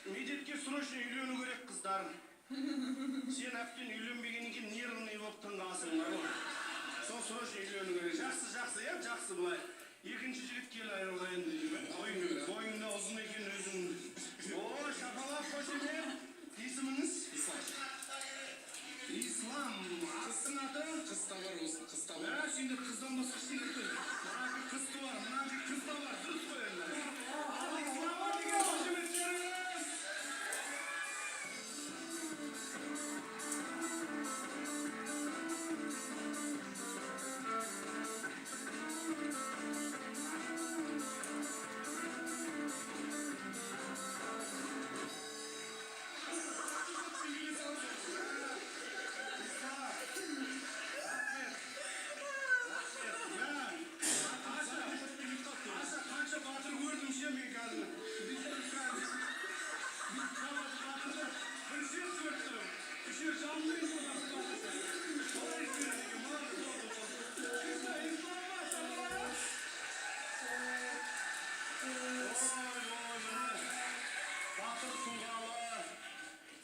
Медетке срочно үйлену керек қыздар. Сен әптен үйленбегеннен кейін нервный болып тынғансың бар ғой. Сол срочно үйлену керек. Жақсы, иә, жақсы былай. Екінші жігіт кел айырылайын. Бойыңда ұзын екен өзің. О, шапалақ қошемет. Есіміңіз? Ислам. Қыздың аты? Қыз та бар осы, қыз та бар. Сенде қыздан басқа ештеңе жоқ. Мына қыз та бар, мына қыз та бар. Дұрыс қой енді. Ал исламға деген қошеметтеріңіз.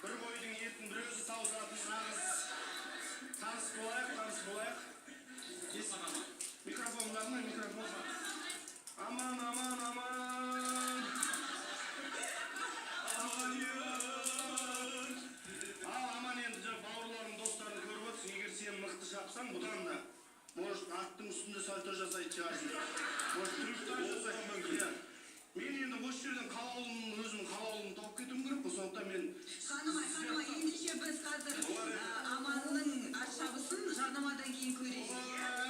Bir boydun етін бір өзі таусатын таныс болайық. Микрофон бар ма? Микрофон бар. Аман. Аман енді бауырларың, достарың көріп отырсың. Егер сен мықты шапсаң, бұдан да может аттың үстінде сальто жасайтын шығарсың. Может трюктар жасайтын мүмкін. Мен енді осы жерден өзімнің қалаулымды тауып кетуім керек, сондықтан мен... Ханым, ендеше біз қазір Аманның ат шабысын жарнамадан кейін көрейік.